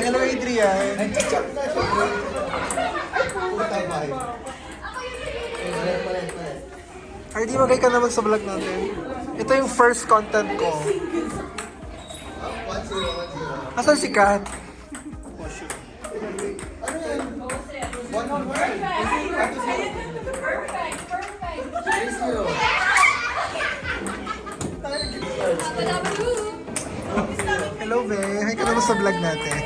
Hello, Adrian. Ay, di magay ka naman sa vlog natin. Ito yung first content ko. Asan si Kat? Hello, be. Hi ka naman sa vlog natin.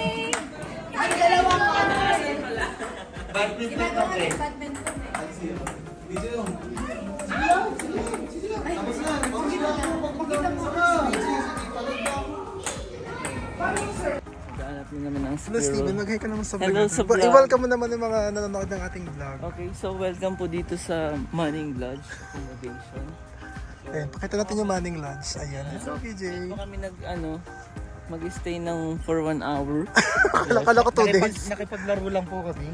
Hanap niyo naman ang Hello, Steven. Mag-hi ka naman sa vlog. Hello sa vlog. I-welcome mo naman yung mga nanonood ng ating vlog. Okay, so welcome po dito sa Manning Lodge Accommodation. Ayan, pakita natin yung Manning Lodge. Ayan. Hello, PJ. Dito kami mag-stay ng for 1 hour. Kala ko 2 days. Nakipaglaro lang po kasi.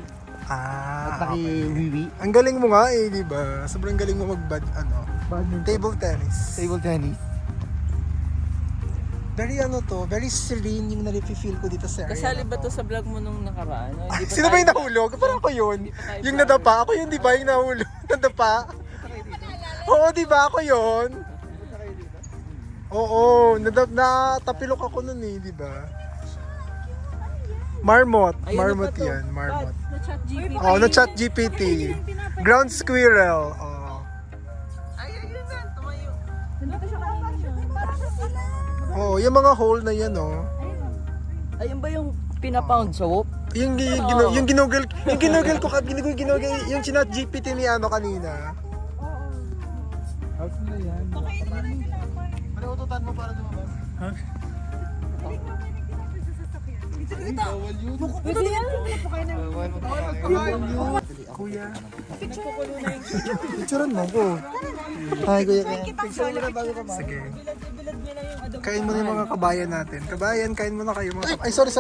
Ah, okay. Naki-wiwi. Ang galing mo nga eh, di ba? Sobrang galing mo table tennis. Table tennis. Very serene yung nalipifeel ko dito sa area. Kasali na ba to sa vlog mo nung nakaraan? O, hindi pa Sino ba yung tayo- nahulog? Parang ako yun. Hindi pa tayo Yung vlog. nadapa. Ako yun, di ba? Yung nahulog. Nadapa. Oo, di ba? Ako yun. Oo, natapilok ako nun eh, di ba? Marmot. Ayun na Marmot ba to? yan. Marmot. Na-chat GPT. Oh, na-chat GPT. Ground squirrel. Oh. Ayun na, tumayo. Nandito siya kanina. Oh, yung mga hole na yan, oh. Ayun ba yung pinapound soap? Yung ginugol ko yung chinat GPT ni ano kanina. House na yan. Ano ututan mo para lumabas? Bawal yun. Kuya. Picturean mo ko. Hi, kuya. Picture mo na bago ka. Sige. Kain mo na yung mga kabayan natin. Kabayan, kain mo na kayo mga. Ay, sorry.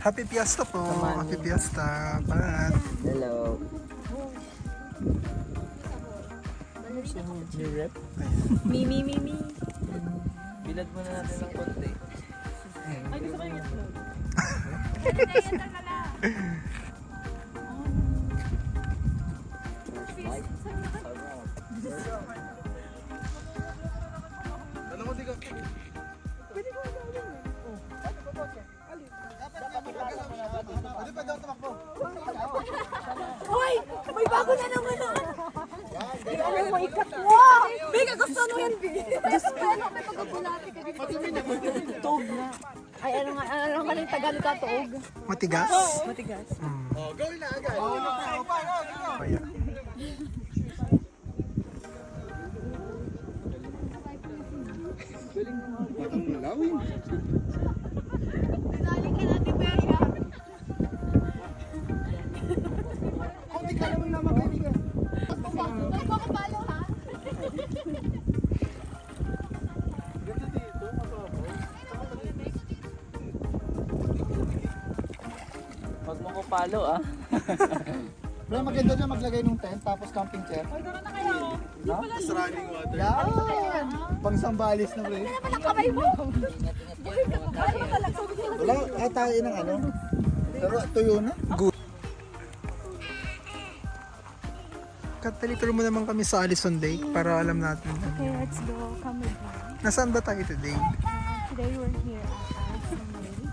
Happy Fiesta po. Happy Fiesta. Pat. Hello. New rep? Me. Bilad muna natin ng konti. Ay, gusto ko yung itlog. Hoy! May bago na naman ah! Ay, may ikat mo! Bika, gusto mo yan, Bi! Diyos ko, ano, may pagkabulati ka dito. Tuog na. Ay, ano nga ng Tagalog ka, tuog? Matigas? Matigas. Ayan. Lawin. Pag mo ko palo Bro, maganda dyan maglagay ng tent tapos camping chair. Ay, gano'n na kayo. Yan! Pang sambalis na bro. Walang kamay mo. Wala, tayo ng ano. Pero tuyo na. Katalipiro mo naman kami sa Allison Lake para alam natin. Okay, let's go. Come with me. Nasaan ba tayo today? Today we're here at Allison Lake.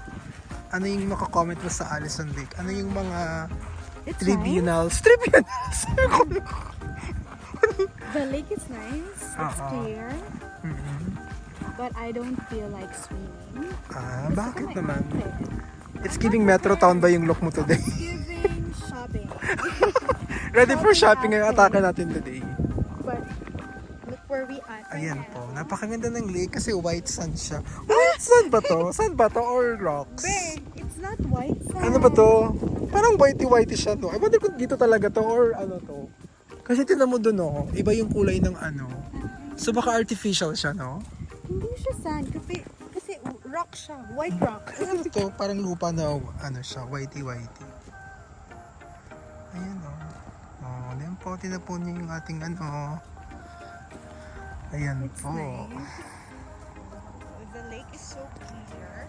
Ano yung makakomment mo sa Allison Lake? Ano yung mga It's tribunals? nice. The lake is nice. It's clear. But I don't feel like swimming. Bakit naman? Okay. It's giving Metro Town ba yung look mo today? Giving shopping. Ready for shopping ang atake natin today. But look where we at. Ayan po, napakaganda ng lake kasi white sand siya. White sand ba to? Sand ba to or rocks? Babe, it's not white sand. Ano ba to? Parang whitey-whitey siya to. I wonder kung dito talaga to or ano to. Kasi tinan mo dun oh, iba yung kulay ng ano. So baka artificial siya, no? Hindi siya sand. Kasi rock siya. White rock. Ano to? Parang lupa na ano siya, whitey-whitey. Ayan oh. Oh, ayan po, tinapon niyo yung ating ano. Ayan It's po. nice. The lake is so clear.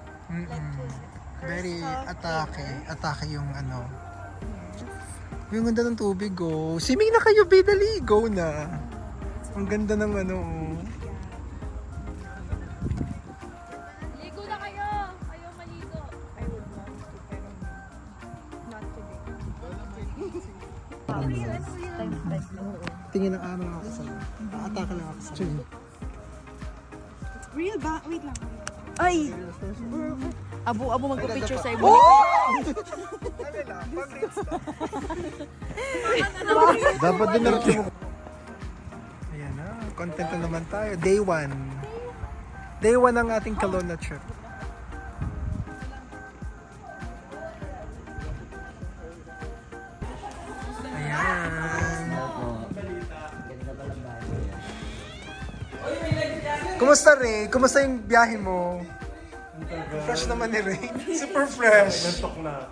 Very atake yung ano. Yung ganda ng tubig, oh. Swimming na kayo, be, dali. Go na. Ang ganda ng ano, oh. Ligo na kayo! Kayo maligo. I would love to, pero not today. Tingin ng araw ako sa atake lang ako sa Real ba? Wait lang. Ay! Abo magpa-picture sa ibo. Dapat din na Ayan na, content na naman tayo. Day 1. Day 1 ng ating Kelowna trip. Ayan. Kumusta, Ray? Kumusta yung biyahe mo? Fresh naman ni Ray. Super fresh. Nantok na.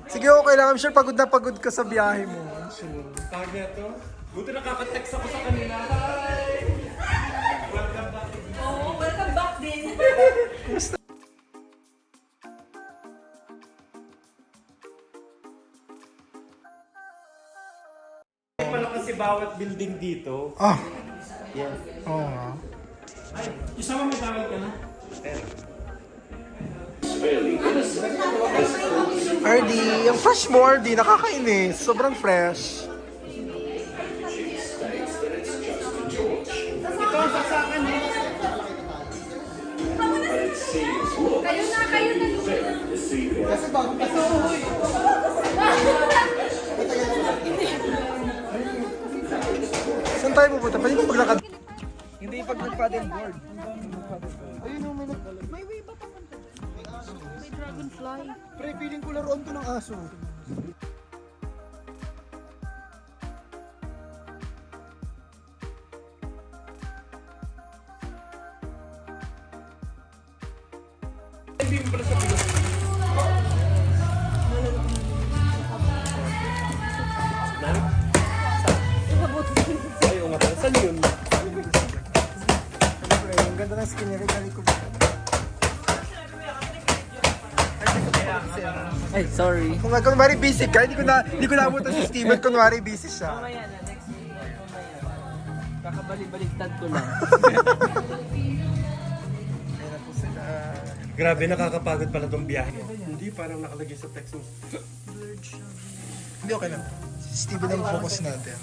Sige, okay lang. I'm sure pagod na pagod ka sa biyahe mo. Sure. Tawag niya to. Buti nakaka-text ako sa kanila. Hi! Welcome back. Oo, welcome back din. Pala kasi bawat building dito. Ah, Yes. oo nga. Isama may tawag ka na? RD, yung fresh mo RD, nakakainis. Sobrang fresh. Saan tayo pupunta? Pwede mo maglakad. Hindi pag nag-paddle board. May way ba papunta? May dragonfly. Pre, feeling ko laruan to ng aso. Ay, o nga pala. Saan yun? Pre, ang ganda ng skin niya. Kaya ko. Ay, sorry. Kung kunwari busy ka, hindi ko naabutan si Steven, kunwari busy siya. Mamaya na, next week. Mamaya. Kakabalik-baliktad ko lang. Ayan na po sila. Grabe, nakakapagod pala tong biyahe. Hindi, parang nakalagay sa text mo. Hindi, okay lang. Si Steven ang focus natin.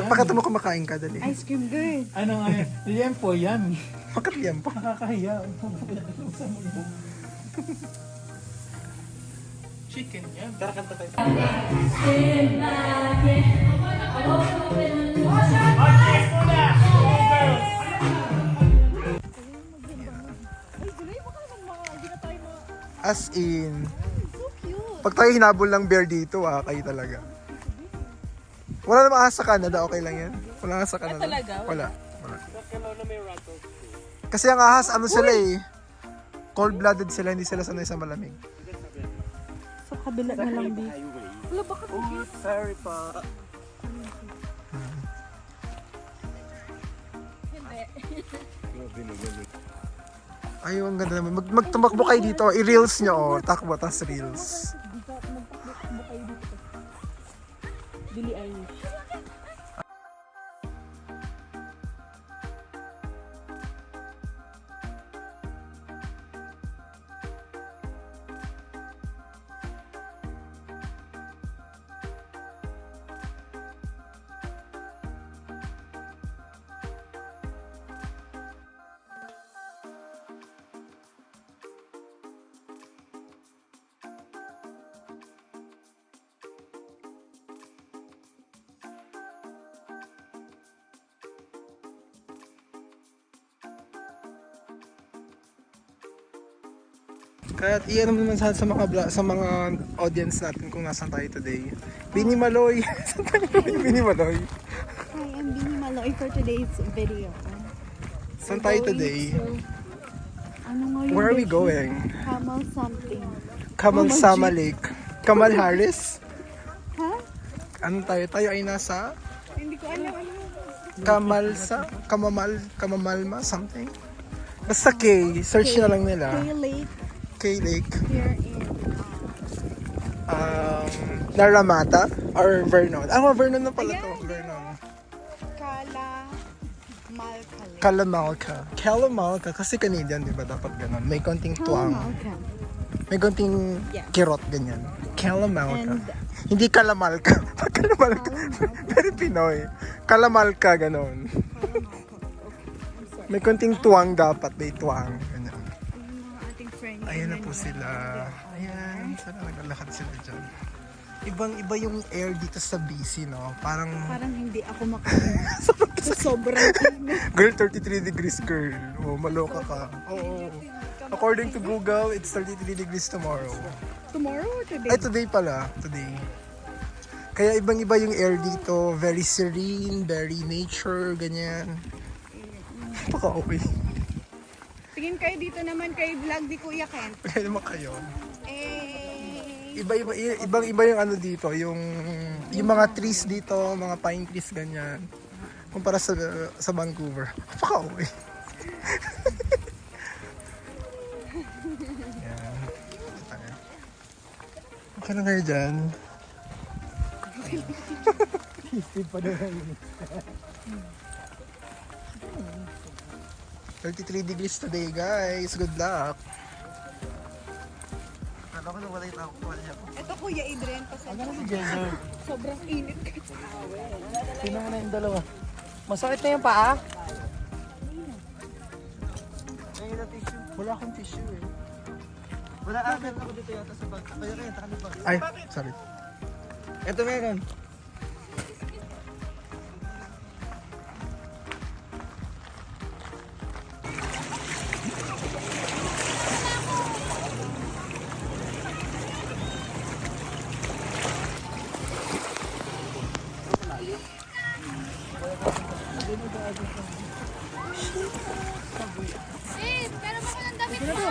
Pakita mo kumakain ka, dali. Ice cream girl. Ano nga yun? Liempo, yummy. Bakit yan po? Nakakahiya. Chicken, yan. Tara, kanta tayo. As in, So cute. pag tayo hinabol ng bear dito, kayo talaga. Wala namang ahas sa Canada, okay lang yan. Wala ahas sa Canada. talaga? Wala. Kasi ang ahas, ano sila eh, cold-blooded sila, hindi sila sanay sa malamig. Sa kabila na lang, B. Wala, baka Oh, sorry pa. Ay, ang ganda naman. Magtumakbo kayo dito, i-reels nyo, takbo, tas reels. magtakbo kayo dito. Billie Eilish. Kaya iyan naman sa mga audience natin kung nasan tayo today. Bini Maloy. Saan tayo Bini Maloy? Hi, I'm Bini Maloy for today's video. Saan tayo today? Ano nga yung Where are we destination? going? Kamal something. Kamal Sama Lake. Kamal Harris? Ha? Ano tayo? Tayo ay nasa Hindi ko alam ano. Kamamalma, something. Basta K, search na lang nila. Lake K Lake. here in Naramata or Vernon. Vernon na pala to. Vernon. Kalamalka. Kasi Canadian, di ba? Dapat ganun. May konting tuwang. May konting kirot, ganyan. Kalamalka. Hindi Kalamalka. Kalamalka. Very Pinoy. Kalamalka, ganun. May konting tuwang dapat. May tuwang. Ganyan. ating friend. Ayan na po sila. Ayan. Sana naglalakad sila dyan. Ibang-iba yung air dito sa BC, no? Parang Hindi ako makain. Sobrang init. girl, 33 degrees, girl. Oh, maloka ka. Oo. According to Google, it's 33 degrees tomorrow. Tomorrow or today? Ay, today pala. Today. Kaya ibang-iba yung air dito. Very serene, very nature, ganyan. Napaka-okay. Tingin kayo dito naman kay vlog di Kuya Ken. Kaya naman kayo. Eh, Ibang-iba yung ano dito, yung mga trees dito, mga pine trees, ganyan. Kumpara sa Vancouver. Napaka-okay. Yan. Okay lang kayo dyan. Steve pa doon ang init. 33 degrees today, guys. Good luck. Kala ko na wala yung ako. ito Kuya Adrian kasi Ano si Jenner? sobrang init. Sino mo na yung dalawa? Masakit na yung paa? Wala akong tissue eh. Wala akin ako dito yata sa bag. Kaya takali pa. Ay, sorry. Ito meron. Pero mo ng damit mo.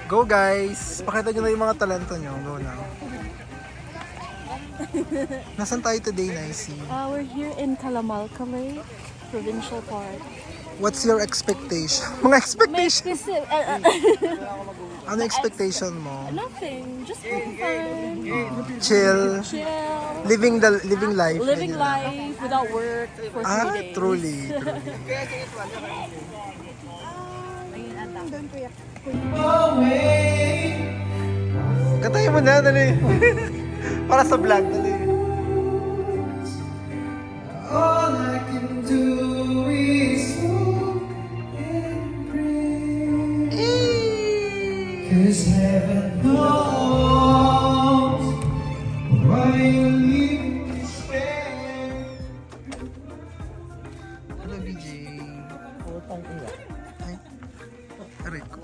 Go guys! Pakita nyo na yung mga talento nyo. Go na. Nasaan tayo today, Nicey? We're here in Kalamalka Lake, Provincial Park. What's your expectation? Mga expectation? Ano expectation mo? Nothing, just having fun, Chill? chill, Living life? living ganyan. life without work for 3 Ah, days. truly. Katayin mo na, dali. Para sa vlog, dali. All I can do is hope and pray. 'Cause heaven knows why you leave me spare. Hello, BJ. Utang ina. Ay, aray ko.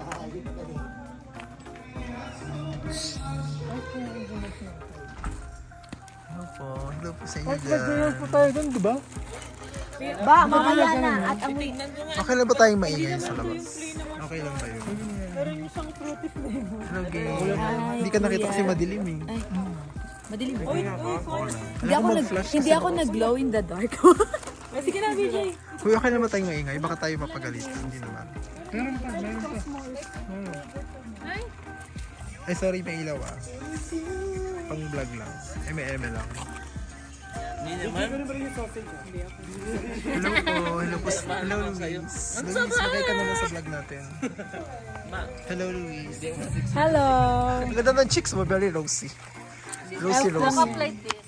Hello po sa inyo dyan. po tayo doon, di ba? Ba, mamaya na at amoy. Okay lang ba tayong maingay sa labas? Okay lang ba yun? Hello, gay. Hindi ka nakita kasi madilim eh. Madilim. Hindi ako mag-flash Hindi ako nag-glow in the dark. Sige na, BJ. Kuya, okay naman tayong maingay. Baka tayo mapagalitan. Hindi naman. Meron pa. Ay, sorry, may ilaw ah. Pang vlog lang. Eme lang. Hindi naman. Hello po. Hello po. Hello, Luis. Luis, magay ka naman sa vlog natin. Hello, Luis. Hello. Ang ganda ng chicks mo. Very rosy. Rosy. Naka-plate this.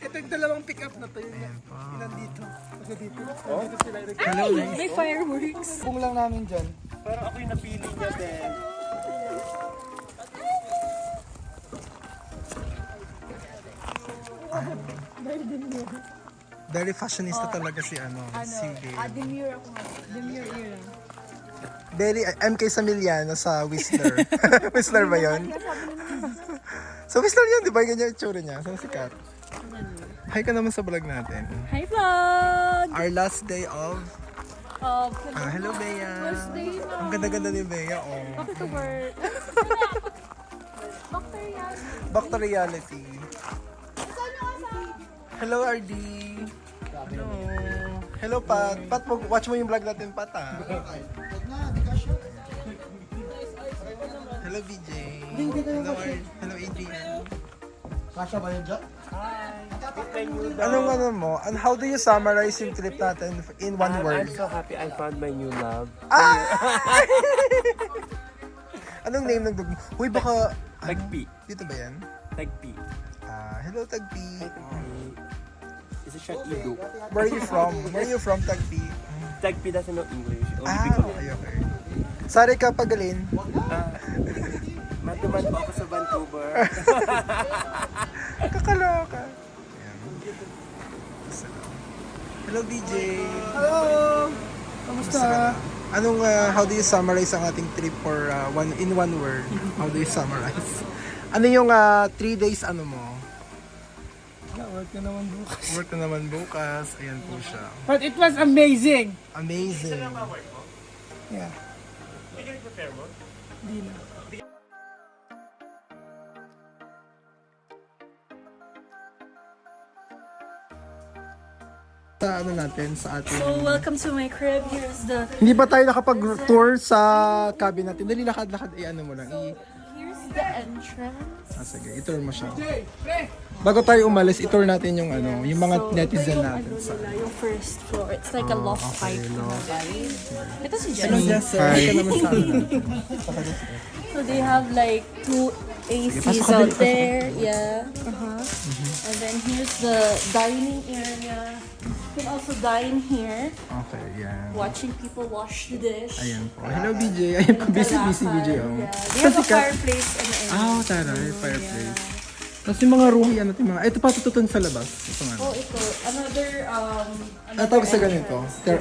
Ito yung dalawang pick-up na to. Ayan po. Dito. Dito. Hello, Luis. May fireworks. Kung lang namin dyan. Pero ako yung napili niya, Ben. Very fashionista talaga si si Gail. Demure ako. Demure era. Very, MK Samiliano sa Whistler. Whistler ba yun? Sa Whistler yun, di ba? Ganyan yung tsura niya. Saan si Kat? Hi ka naman sa vlog natin. Hi vlog! Our last day of... Of hello, Bea. First day na. Ang ganda-ganda ni Bea, oh. Bakit to work? Back to reality. Hello, RD. Hello. Hello, Pat. Pat, watch mo yung vlog natin, Pat, ah. Hello, BJ. Hello, hello, Adrian. Kasha ba yun dyan? Anong ano mo? And how do you summarize yung trip natin in one word? I'm so happy I found my new love. Anong name ng dog mo? Uy, baka... Tagpi. Dito ba yan? Tagpi. Hello, Tagpi. Is it short Ido? Where are you from? Where are you from, Tagpi? Tagpi doesn't know English. Only Bicolano. Okay, okay. Sorry ka, Pagalin. Matuman po ako sa Vancouver. Kakaloka. Ayan. Hello, DJ. Hello! Kamusta? Anong, how do you summarize ang ating trip for in one word? How do you summarize? Ano yung 3 days ano mo? Work na naman bukas. Work na naman bukas. Ayan po siya. But it was amazing! Amazing. Yeah. Sa ano natin, sa ating... So, welcome to my crib. Here's the Hindi ba tayo nakapag-tour sa cabin natin? Dali, lakad-lakad. Ano mo lang. here's the entrance. Sige, i-tour mo siya. Bago tayo umalis, i-tour natin yung ano, yung mga netizen natin. Sa... Yung first floor. It's like a loft okay, type loft. na vibe. Ito si Hello, Jenny. Jess. Hi. Ka naman sa ano natin. So they have like 2 ACs pasok ka out din, pasok. there. Yeah. And then here's the dining area. You can also dine here, Okay, yan. watching people wash the dish. Ayan po. Hello, BJ. Ayan po, busy BJ. Oh. Yeah. They have a fireplace and everything. Taray, fireplace. Tapos yung mga room, yan natin mga... Ito pa tututun sa labas. Ito nga. Oh, ito. Another, Tawag sa ganito?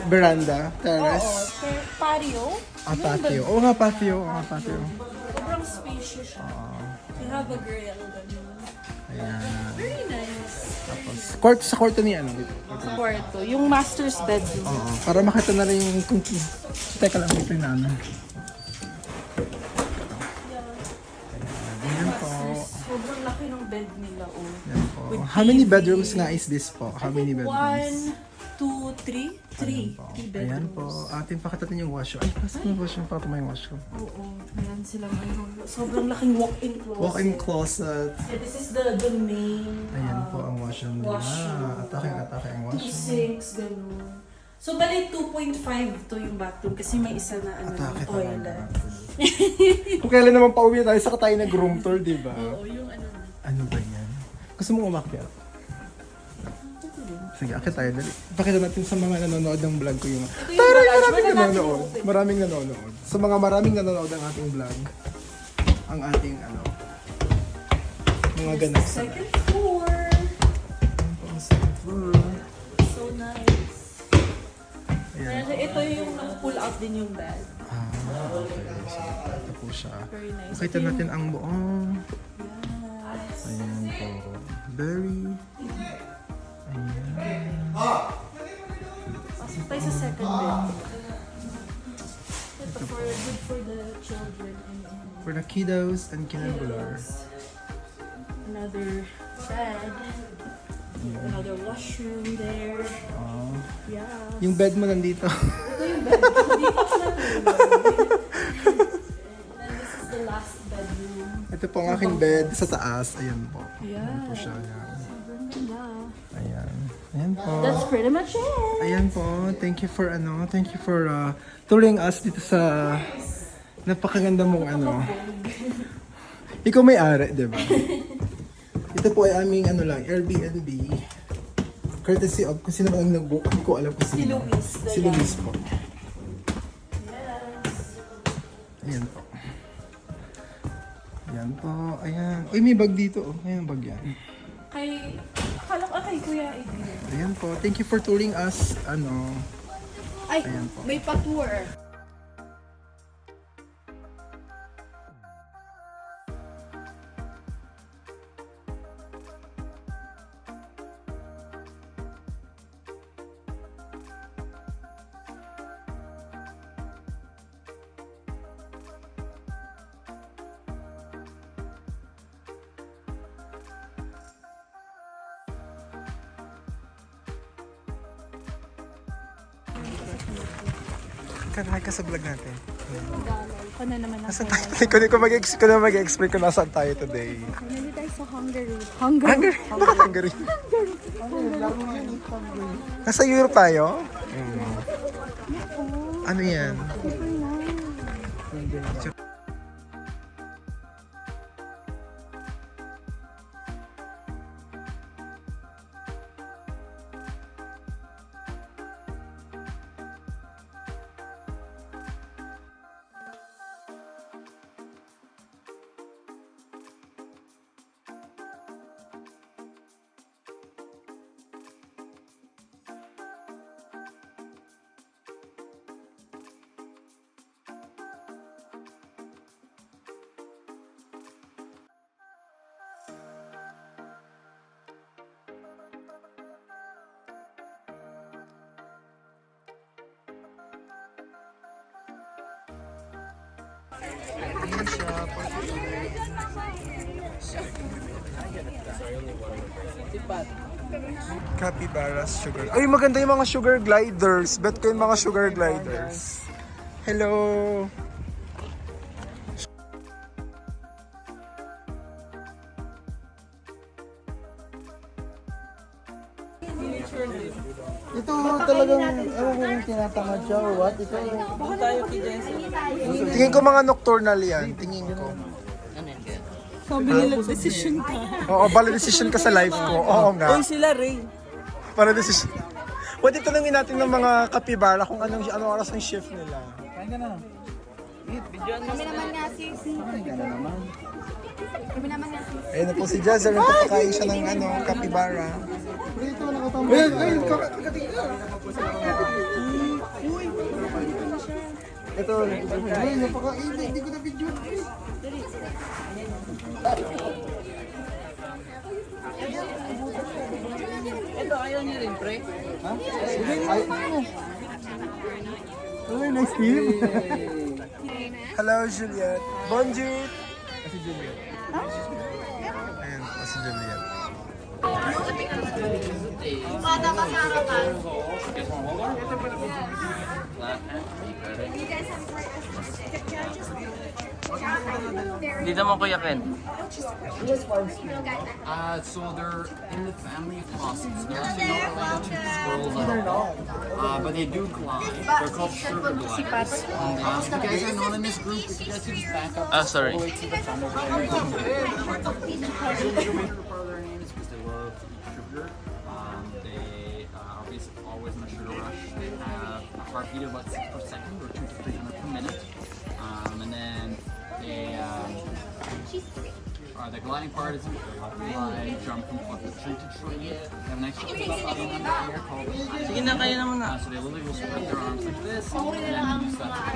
Veranda? Terrace? Oo, patio. Patio. Oo nga, patio. Oo nga, patio. Sobrang spacious siya. You have a grill. ganun. Ayan. Very nice. Tapos, sa kwarto ni ano? Dito. Sa kwarto. Yung master's bedroom. Oo. Para makita na rin yung... Teka lang, ito yung ano. Ayan po. Sobrang laki ng bed nila, oh. Ayan po. How many bedrooms nga is this po? How many bedrooms? 1, 2, 3. 3 bedrooms. Ayan po. Atin pakita natin yung washroom. Ay, pasok na washroom. Pakita mo yung washroom. Oo. Ayan sila ngayon. Sobrang laking walk-in closet. Walk-in closet. Yeah, this is the main Ayan po ang washroom nila. washroom. Atake ang 2 washroom. sinks, ganun. So, bali 2.5 to yung bathroom kasi may isa na Atake toilet. talaga. Kung kailan naman pauwi tayo, saka tayo nag-room tour, di ba? Oo, yung ano na. Ano ba yan? Gusto mo umakyat? Sige, akit tayo. Dali. Pakita natin sa mga nanonood ng vlog ko yung... Ito yung Taray, garage. maraming Wala natin nanonood. open. Maraming nanonood. Sa mga maraming nanonood ng ating vlog, ang ating ano, mga ganap sa Second floor. second floor. So nice. Ayan. And ito yung pull out din yung bed. Okay. So, ito po siya. Very nice. Makita natin ang buong... Yes. Ayan po. Very... Ayan. Pasok tayo sa second bed. Ito good for the children and For the kiddos and kinabulars. another bed. Another washroom there. Yeah. Yung bed mo nandito. Ito yung bed. Dito ko na And this is the last bedroom. Ito po ang aking bed sa taas. Ayan po. Yeah. Ayan po siya. Ayan. Sobrang ganda. Ayan. Ayan po. That's pretty much it. Ayan po. Thank you for touring us dito sa napakaganda mong ano. Ikaw may-ari, di ba? Ito po ay aming Airbnb. Courtesy of kung sino ba ang nag-book. Hindi ko alam kung Si sino. Luis. Si Luis po. Yes. Ayan po. Ayan po. Ayan. Uy, may bag dito. Oh. Ayan, bag yan. Akala ko kay Kuya Adrian. Ayan po. Thank you for touring us. Ay, Ayan po. may pa-tour. Hi ka sa vlog natin. Ako na naman ako. Nasaan tayo? Ko na mag-explain kung nasaan tayo today. Nandito tayo sa Hungary. Hungary? Bakit Hungary? Nasa Europe tayo? Ano yan? Capybaras sugar. Ay, maganda yung mga sugar gliders. Bet ko yung mga sugar gliders. Hello. Ito talagang, ewan ko kung tinatamad siya or what. Ito, Tayo kay Jensen. Tingin ko mga nocturnal yan. Tingin ko. Ano yan kaya? Sabi nila, decision ka. Oo, bala decision ka sa life ko. Oo nga. Uy, sila Ray. Para decision. Pwede tanungin natin ng mga kapibara kung anong oras ang shift nila. kain ka na. Kami naman nga sis. Kain ka na naman. Kami naman nga sis. Ayun na po si Jazzer. Nagpapakain siya ng kapibara. Pero ito, nakatambay. Ay, kakating ka. Ito, ay, napaka-init. Hindi ko na video. Ito, ayaw niyo rin, pre. Ha? Ay, ay, nice team. Hello, Juliet. Bonjour. Si Juliet. Ayun po si Juliet. Hindi naman Kuya Ken. So they're in the family of possums. They're actually not related to squirrels at all. But they do climb. They're called sugar gliders. If you guys are not in this group, if you guys could just back up Sorry. all the way to the front over there. The reason part of their name is because they love to eat sugar. They obviously always in a sugar rush. They have a heartbeat of about 6 per second or 2 to 300 per minute. And then they the gliding part is glide, jump from tree to tree. They have a nice little button under here called Sige na, kaya naman na. so they literally will spread their arms like this and then use that to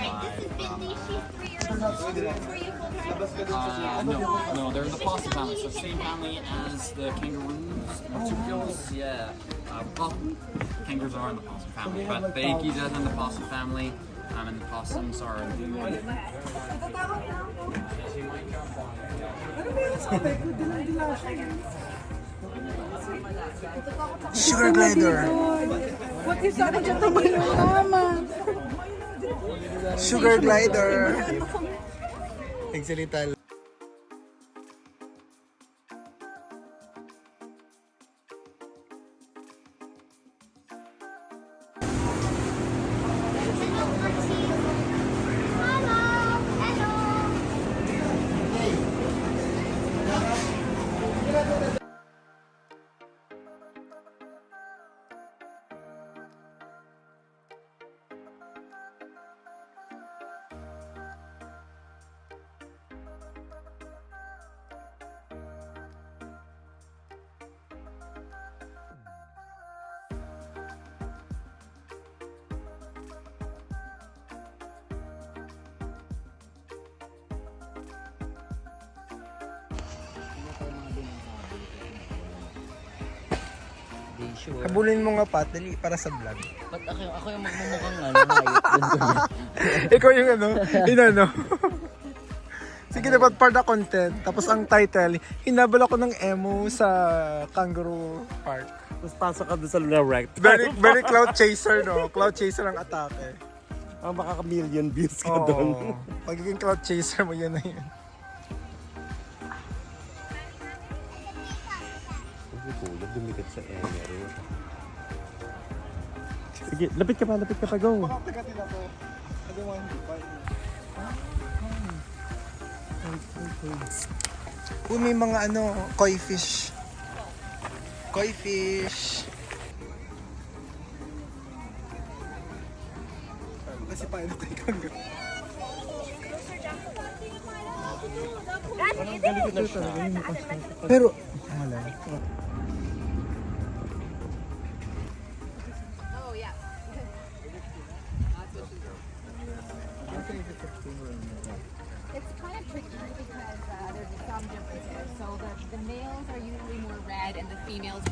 glide. No, they're in the possum family, so same family as the kangaroos, marsupials, yeah. Well, kangaroos are in the possum family, but the Yankees are in the possum family, and the possums are in the... Sugar glider. What is that? Diyan tayo yung mama. Sugar glider. Nagsalita lang. Sure. Habulin mo nga Pat, dali para sa vlog. Ba't ako yung magmumukhang hayop dun Kuya? Ikaw yung ano. Sige na, part na content. Tapos ang title, hinabal ako ng emo sa Kangaroo Park. Tapos pasok ka doon sa Luna Rect. Very cloud chaser, no? Cloud chaser ang atake. Baka million views ka Oo. doon. Pagiging cloud chaser mo, yun na yun. Kulog, dumikat sa area. Sige, lapit ka pa, go. Pagkatin ako. I don't want to buy. May mga koi fish. Koi fish. Kasi paano tayo kangaroo? Pero, wala. It's kind of tricky because there's some differences. So the males are usually more red and the females.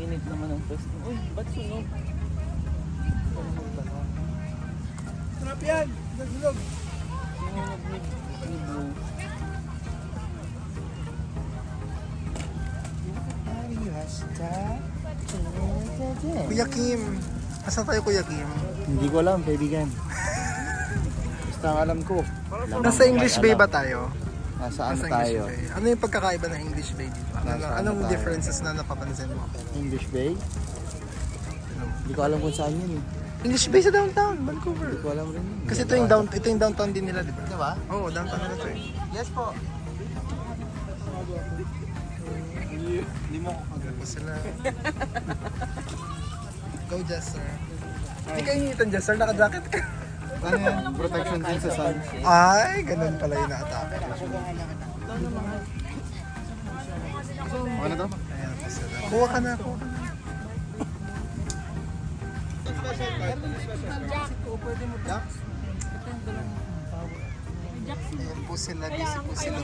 Init naman ang pwesto. Uy, ba't sunog? Sarap yan! Nagulog! Sunog ni Blue. Kuya Kim! Asa tayo, Kuya Kim? Hindi ko alam, kaibigan. Basta ang alam ko. Nasa English Bay ba tayo? Nasa ano Nasa tayo? English Bay. Ano yung pagkakaiba ng English Bay dito? Anong tayo? differences na napapansin mo? English Bay? Hindi ko alam kung saan yun eh. English Bay sa downtown, Vancouver. Hindi ko alam rin yun. Kasi ito yung downtown din nila, di ba? Diba? Oo, downtown nila to eh. Yes po. Hindi mo ako sila. Go, Jester. Hindi ka iniitan, Jester. Naka-jacket ka. Ano yan? Protection din sa sun. Ay, ganun pala yung na-atake. Ano to? Ayan po sila. Kuha ka na, kuha ka na. Ayan po sila, busy po sila.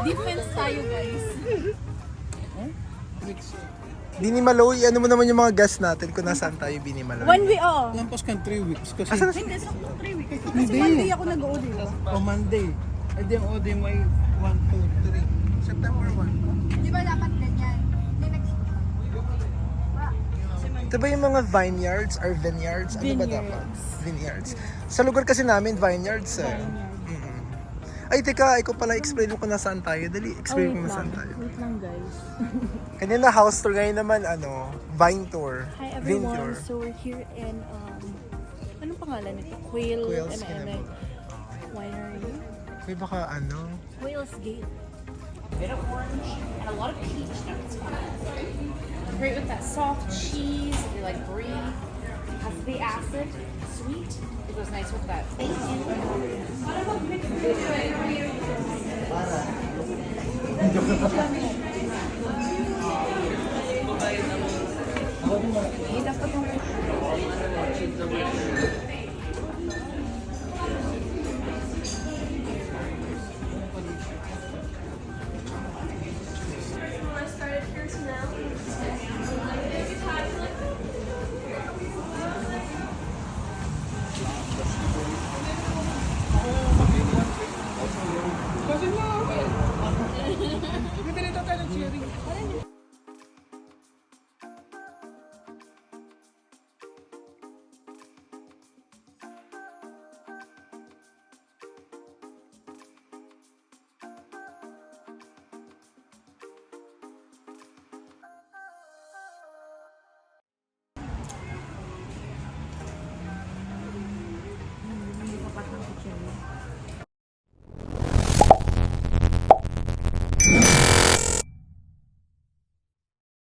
Defense tayo, guys. Binimaloy, ano mo naman yung mga guests natin kung nasaan tayo Binimaloy? One week, oo. Lampas kang 3 weeks kasi Hindi, sa 3 weeks. Kasi Monday ako nag-OD. o Monday. Eh di ang OD mo ay 1, 2, 3. September 1. Di ba dapat ganyan? Hindi next. Diba yung mga vineyards or vineyards? Ano ba dapat? Vineyards. Sa lugar kasi namin, vineyards eh. Mm-mm. Ay, teka, ikaw pala explain mo kung nasaan tayo. Dali, explain mo nasaan tayo. Wait lang, guys. Kanina house tour, ngayon naman vine tour. Hi Vine everyone. tour. So we're here in anong pangalan nito? Quails and Winery. May baka Quails Gate. Bit of orange and a lot of peach notes. Great with that soft cheese, if you like brie. Has the acid, sweet. It goes nice with that. Thank you.